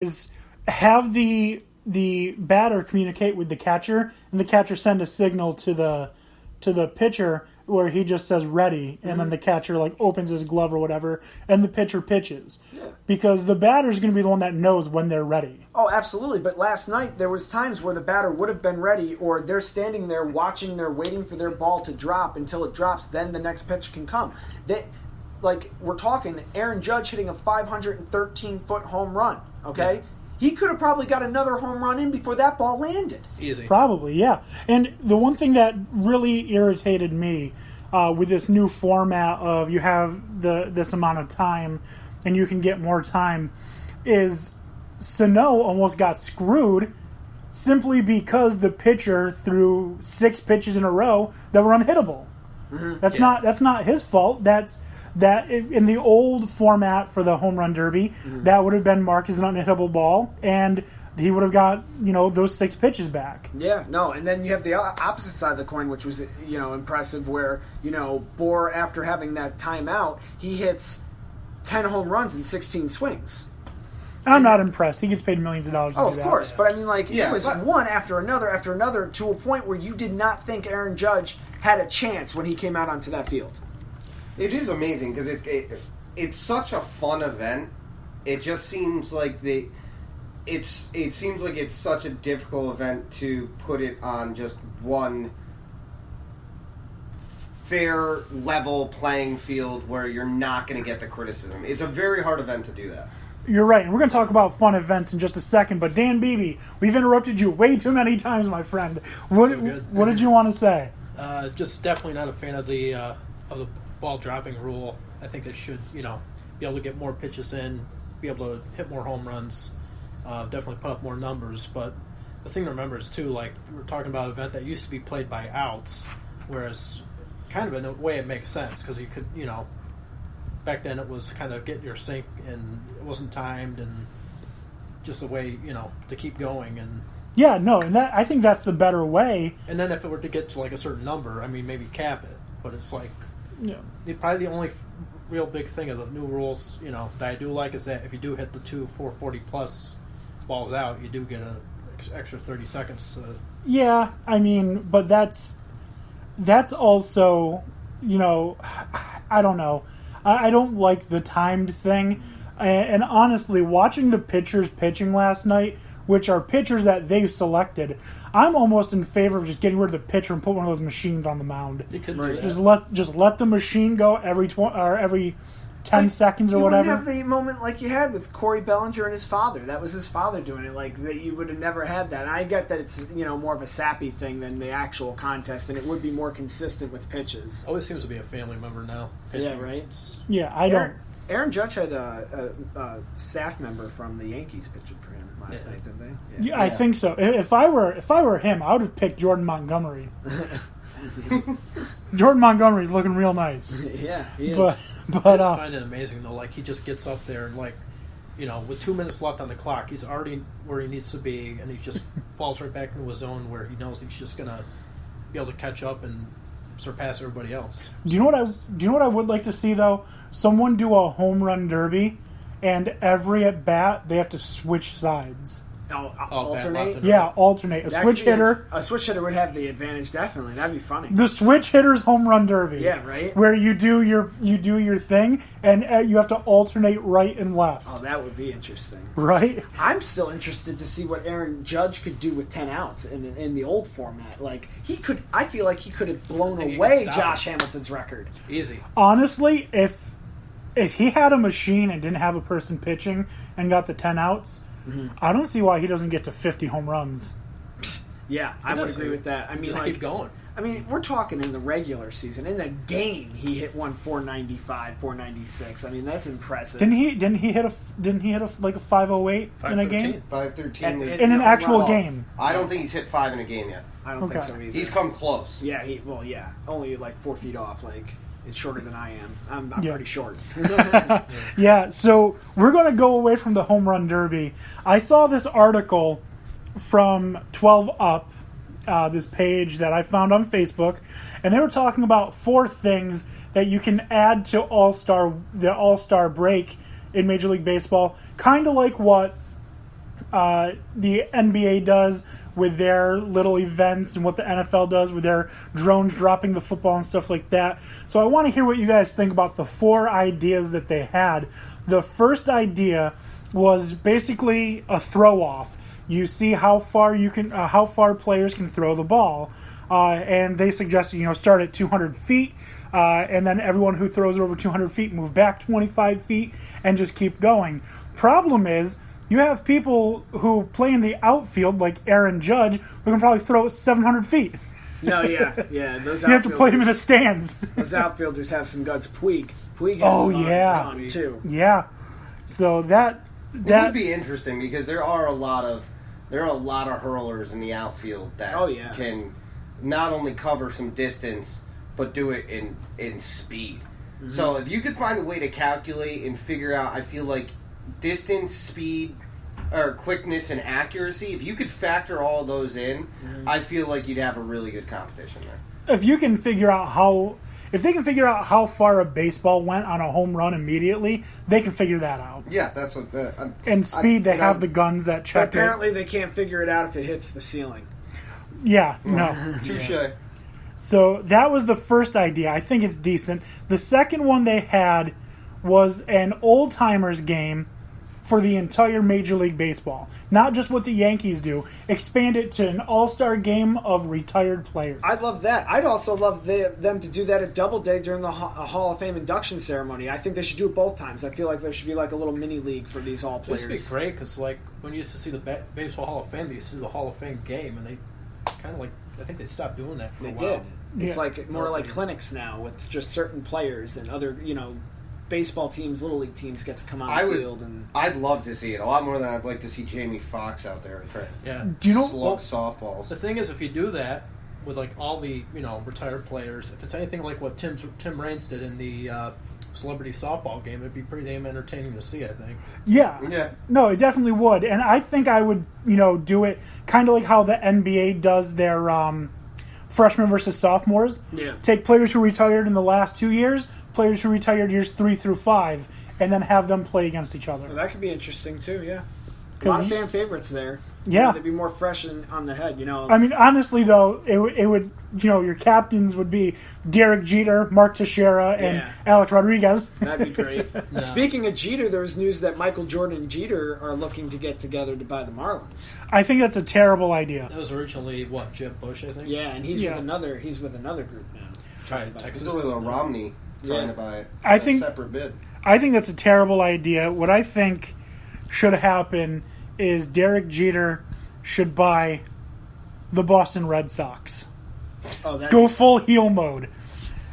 is have the batter communicate with the catcher, and the catcher send a signal to the pitcher where he just says ready, and then the catcher like opens his glove or whatever, and the pitcher pitches. Yeah. Because the batter is going to be the one that knows when they're ready. Oh, absolutely. But last night there was times where the batter would have been ready, or they're standing there watching, they're waiting for their ball to drop until it drops, then the next pitch can come. We're talking Aaron Judge hitting a 513-foot home run, okay? Yeah. He could have probably got another home run in before that ball landed. Easy. Probably, yeah. And the one thing that really irritated me with this new format of you have this amount of time and you can get more time is Sano almost got screwed simply because the pitcher threw 6 pitches in a row that were unhittable. Mm-hmm. That's not his fault. That in the old format for the home run derby, that would have been marked as an unhittable ball, and he would have got those 6 pitches back. Yeah, no, and then you have the opposite side of the coin, which was impressive, where Bohr, after having that timeout, he hits 10 home runs in 16 swings. I'm not impressed. He gets paid millions of dollars to do that. Of course, but I mean, it was one after another to a point where you did not think Aaron Judge had a chance when he came out onto that field. It is amazing because it's such a fun event. It just seems like it seems like it's such a difficult event to put it on just one fair level playing field where you're not going to get the criticism. It's a very hard event to do that. You're right, and we're going to talk about fun events in just a second. But Dan Beebe, we've interrupted you way too many times, my friend. What did you want to say? Just definitely not a fan of the ball dropping rule. I think it should, be able to get more pitches in, be able to hit more home runs, definitely put up more numbers. But the thing to remember is, too, we're talking about an event that used to be played by outs, whereas kind of in a way it makes sense because you could, back then it was kind of get your sink and it wasn't timed and just a way, to keep going. And yeah, no, and I think that's the better way. And then if it were to get to a certain number, maybe cap it. But it's yeah. Probably the only real big thing of the new rules, that I do like is that if you do hit the 440 plus balls out, you do get an extra 30 seconds to. Yeah, but that's also, I don't know. I don't like the timed thing. And honestly, watching the pitchers pitching last night, which are pitchers that they've selected, I'm almost in favor of just getting rid of the pitcher and put one of those machines on the mound. You could do that. Just let the machine go every 10 seconds or whatever. You wouldn't have the moment like you had with Corey Bellinger and his father. That was his father doing it. That you would have never had that. And I get that it's more of a sappy thing than the actual contest, and it would be more consistent with pitches. Always seems to be a family member now. Pitching. Yeah, right. Yeah, don't. Aaron Judge had a staff member from the Yankees pitching for him last night, didn't they? Yeah, I think so. If I were him, I would have picked Jordan Montgomery. Jordan Montgomery's looking real nice. Yeah, he is. But I just find it amazing though. He just gets up there and with 2 minutes left on the clock, he's already where he needs to be, and he just falls right back into his zone where he knows he's just gonna be able to catch up and surpass everybody else. Do you know what I would like to see though? Someone do a home run derby, and every at bat they have to switch sides. Alternate? Yeah, alternate. A switch hitter would have the advantage, definitely. That'd be funny. The switch hitter's home run derby. Yeah, right? Where you do your thing, and you have to alternate right and left. Oh, that would be interesting. Right? I'm still interested to see what Aaron Judge could do with 10 outs in the old format. I feel like he could have blown away Josh Hamilton's record. Easy. Honestly, if he had a machine and didn't have a person pitching and got the 10 outs, I don't see why he doesn't get to 50 home runs. Yeah, I would agree with that. Just keep going. We're talking in the regular season. In a game, he hit 495, 496. That's impressive. Didn't he hit a 508 in a game? 513 in an actual game. I don't think he's hit 5 in a game yet. I don't think so either. He's come close. Yeah, only 4 feet off. It's shorter than I am. I'm pretty short. Yeah, so we're going to go away from the home run derby. I saw this article from 12 Up, this page that I found on Facebook, and they were talking about 4 things that you can add to the All-Star break in Major League Baseball, kind of like what the NBA does with their little events and what the NFL does with their drones dropping the football and stuff like that. So I want to hear what you guys think about the 4 ideas that they had. The first idea was basically a throw-off. You see how far players can throw the ball, and they suggested start at 200 feet, and then everyone who throws it over 200 feet move back 25 feet and just keep going. Problem is, you have people who play in the outfield, like Aaron Judge, who can probably throw it 700 feet. No, yeah. Those you have to play him in the stands. Those outfielders have some guts. Puig has gun too. Yeah. So that would be interesting because there are a lot of hurlers in the outfield that can not only cover some distance but do it in speed. Mm-hmm. So if you could find a way to calculate and figure out, I feel like distance, speed, or quickness and accuracy, if you could factor all those in, I feel like you'd have a really good competition there. If you can figure out if they can figure out how far a baseball went on a home run immediately, they can figure that out. Yeah, that's what. And speed, they have the guns that check. But apparently, they can't figure it out if it hits the ceiling. Yeah, no. Touche. Yeah. So that was the first idea. I think it's decent. The second one they had was an old timers game for the entire Major League Baseball. Not just what the Yankees do. Expand it to an all-star game of retired players. I'd love that. I'd also love them to do that at Doubleday during the Hall of Fame induction ceremony. I think they should do it both times. I feel like there should be like a little mini league for these all players. This would be great because like when you used to see the Baseball Hall of Fame, they used to do the Hall of Fame game, and they kind of I think they stopped doing that for a while. They did. It's like more like clinics now with just certain players and other, baseball teams, little league teams get to come on the field. I'd love to see it a lot more than I'd like to see Jamie Foxx out there and do you know slug softballs. The thing is, if you do that with like all the retired players, if it's anything like what Tim Raines did in the celebrity softball game, it'd be pretty damn entertaining to see. I think. Yeah. No, it definitely would, and I think I would do it kind of like how the NBA does their freshmen versus sophomores. Yeah. Take players who retired in the last 2 years, players who retired years 3 through 5, and then have them play against each other. Well, that could be interesting too. Yeah. A lot of fan favorites there. Yeah. They'd be more fresh on the head. I mean, honestly though, it would your captains would be Derek Jeter, Mark Teixeira, and Alex Rodriguez. That'd be great. No. Speaking of Jeter, there was news that Michael Jordan and Jeter are looking to get together to buy the Marlins. I think that's a terrible idea. That was originally Jeb Bush, I think. Yeah, and he's with another group now. Texas. It's only Romney trying to buy it. I think separate bid. I think that's a terrible idea. What I think should happen is Derek Jeter should buy the Boston Red Sox. Go full heel mode.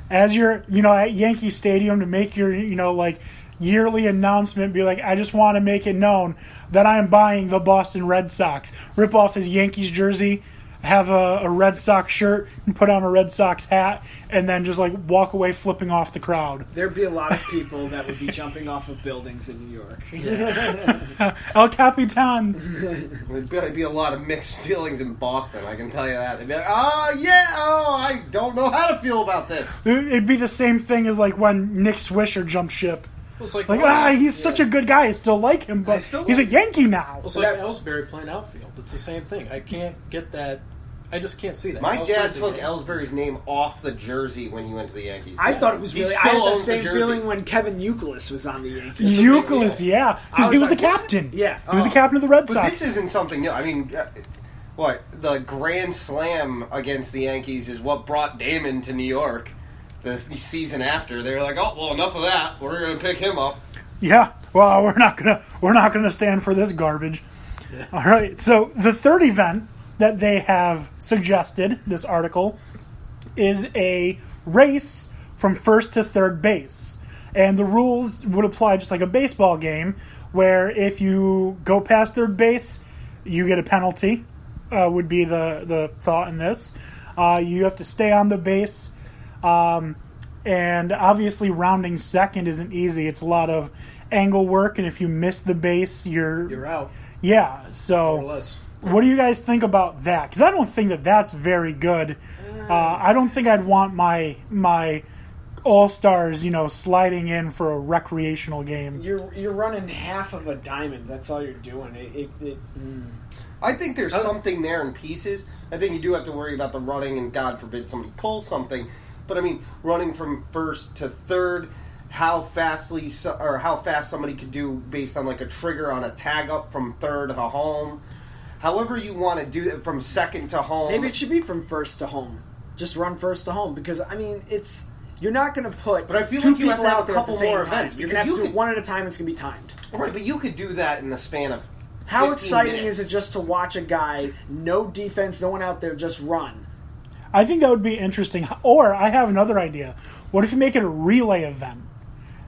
As you're, at Yankee Stadium to make your, yearly announcement, be like, I just want to make it known that I am buying the Boston Red Sox. Rip off his Yankees jersey, have a Red Sox shirt, and put on a Red Sox hat, and then just walk away flipping off the crowd. There'd be a lot of people that would be jumping off of buildings in New York. El Capitan. There'd be a lot of mixed feelings in Boston, I can tell you that. They'd be like, I don't know how to feel about this. It'd be the same thing as when Nick Swisher jumped ship. It's he's such a good guy. I still like him, but he's a Yankee now. It's like Ellsbury playing outfield. It's the same thing. I can't get that. I just can't see that. My dad took Ellsbury's name off the jersey when he went to the Yankees. I thought it was really. I had the same feeling when Kevin Youkilis was on the Yankees. Because he was the captain. Yeah, he was the captain of the Red Sox. But this isn't something new. I mean, the Grand Slam against the Yankees is what brought Damon to New York. The season after, they were like, "Oh, well, enough of that. We're going to pick him up." Yeah. Well, we're not gonna stand for this garbage. Yeah. All right. So the third event that they have suggested, this article, is a race from first to third base. And the rules would apply just like a baseball game, where if you go past third base, you get a penalty, would be the thought in this. You have to stay on the base. And obviously rounding second isn't easy. It's a lot of angle work, and if you miss the base, you're out. Yeah, so... More or less. What do you guys think about that? Because I don't think that's very good. I don't think I'd want my all-stars, sliding in for a recreational game. You're running half of a diamond. That's all you're doing. I think there's something there in pieces. I think you do have to worry about the running, and God forbid somebody pulls something. But I mean, running from first to third, how fast somebody could do based on like a trigger on a tag up from third to home. However you want to do it, from second to home. Maybe it should be from first to home. Just run first to home, because I mean you're not going to put but I feel two like you have people to have out a there at the couple same more time. events, You're going to have because to do one at a time. It's going to be timed. Right, but you could do that in the span of How 15 exciting minutes. is it just to watch a guy, no defense, no one out there, just run? I think that would be interesting. Or I have another idea. What if you make it a relay event?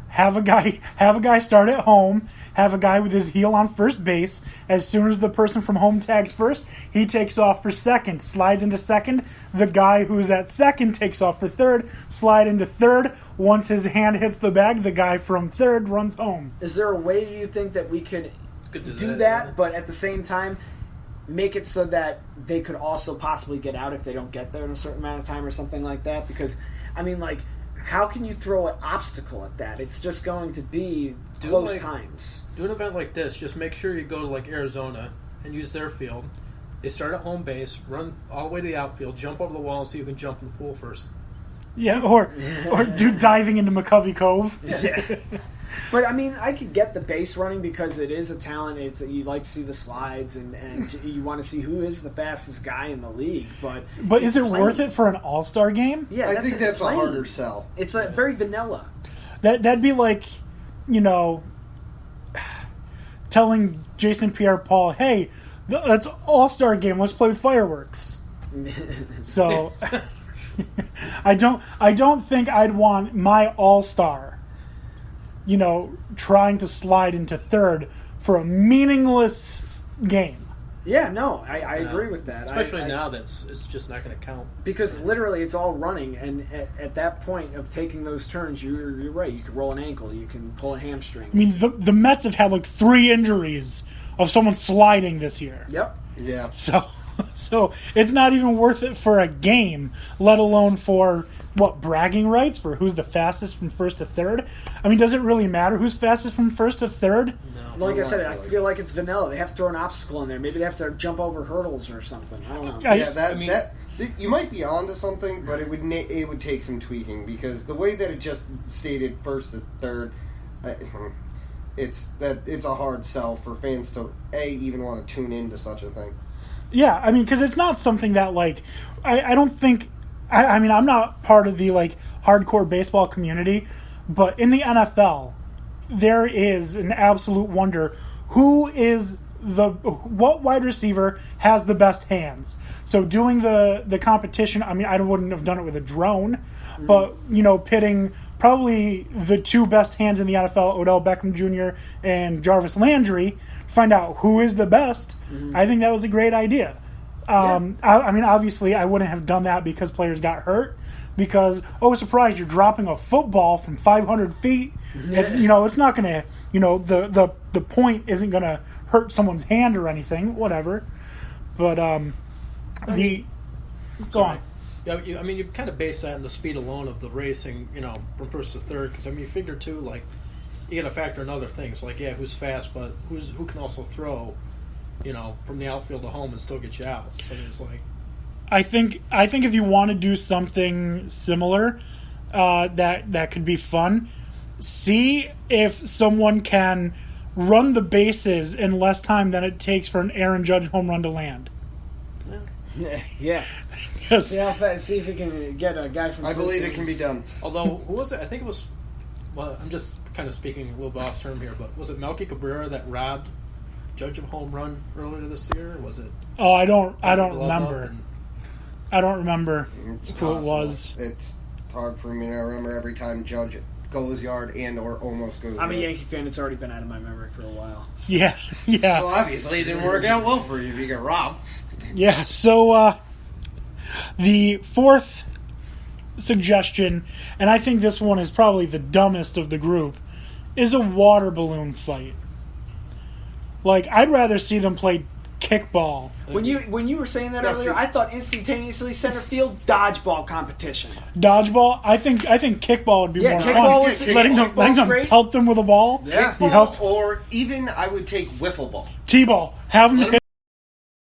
Have a guy start at home, have a guy with his heel on first base. As soon as the person from home tags first, he takes off for second, slides into second. The guy who's at second takes off for third, slide into third. Once his hand hits the bag, the guy from third runs home. Is there a way you think that we could do that, but at the same time make it so that they could also possibly get out if they don't get there in a certain amount of time or something like that? Because, I mean, like, how can you throw an obstacle at that? It's just going to be close times. Do an event like this. Just make sure you go to like Arizona and use their field. They start at home base, run all the way to the outfield, jump over the wall, and see who can jump in the pool first. Yeah, or do diving into McCovey Cove. Yeah. But I mean, I could get the base running because it is a talent. You like to see the slides and you want to see who is the fastest guy in the league. But is it worth it for an all-star game? Yeah, I think that's a harder sell. It's very vanilla. That'd be like, telling Jason Pierre-Paul, "Hey, that's all-star game. Let's play with fireworks." So, I don't think I'd want my all-star, trying to slide into third for a meaningless game. Yeah, no, I agree with that. Especially now it's just not going to count. Because literally it's all running, and at that point of taking those turns, you're right. You can roll an ankle, you can pull a hamstring. I mean, the Mets have had like 3 injuries of someone sliding this year. Yep. Yeah. So it's not even worth it for a game, let alone for, bragging rights for who's the fastest from first to third? I mean, does it really matter who's fastest from first to third? No. Like I said, I feel like it's vanilla. They have to throw an obstacle in there. Maybe they have to jump over hurdles or something. I don't know. Yeah, you might be onto something, but it would take some tweaking, because the way that it just stated first to third, it's a hard sell for fans to even want to tune into such a thing. Yeah, I mean, because it's not something that, like, I don't think... I mean, I'm not part of the, like, hardcore baseball community, but in the NFL, there is an absolute wonder what wide receiver has the best hands. So doing the competition, I mean, I wouldn't have done it with a drone, but, pitting probably the 2 best hands in the NFL, Odell Beckham Jr. and Jarvis Landry, find out who is the best. I think that was a great idea. I mean, obviously, I wouldn't have done that because players got hurt. Because, surprise, you're dropping a football from 500 feet. It's, it's not going to, the point isn't going to hurt someone's hand or anything, whatever. But, go on. Yeah, I mean, you kind of base that on the speed alone of the racing, from first to third. Because, I mean, you figure, too, like, you got to factor in other things. Like, yeah, who's fast, but who can also throw, from the outfield to home and still get you out. So, I mean, it's like... I think if you want to do something similar, that could be fun. See if someone can run the bases in less time than it takes for an Aaron Judge home run to land. Yeah. Yes. Yeah, see if we can get a guy from... I believe it can be done. Although, who was it? I think it was... Well, I'm just kind of speaking a little bit off term here, but was it Melky Cabrera that robbed Judge of a home run earlier this year? Or was it... Oh, I don't remember. I don't remember It's who it was. It's hard for me to remember every time Judge goes yard and or almost goes I'm a yard. Yankee fan. It's already been out of my memory for a while. Yeah. Well, obviously it didn't work out well for you if you get robbed. Yeah, so the 4th suggestion, and I think this one is probably the dumbest of the group, is a water balloon fight. Like, I'd rather see them play kickball. When you were saying that Yeah, earlier, see- I thought instantaneously center field dodgeball competition. Dodgeball. I think kickball would be Yeah, more kickball fun. is- letting kickball's them great. pelt them with a ball. Yeah. You help Or even I would take wiffle ball. T-ball. Have them hit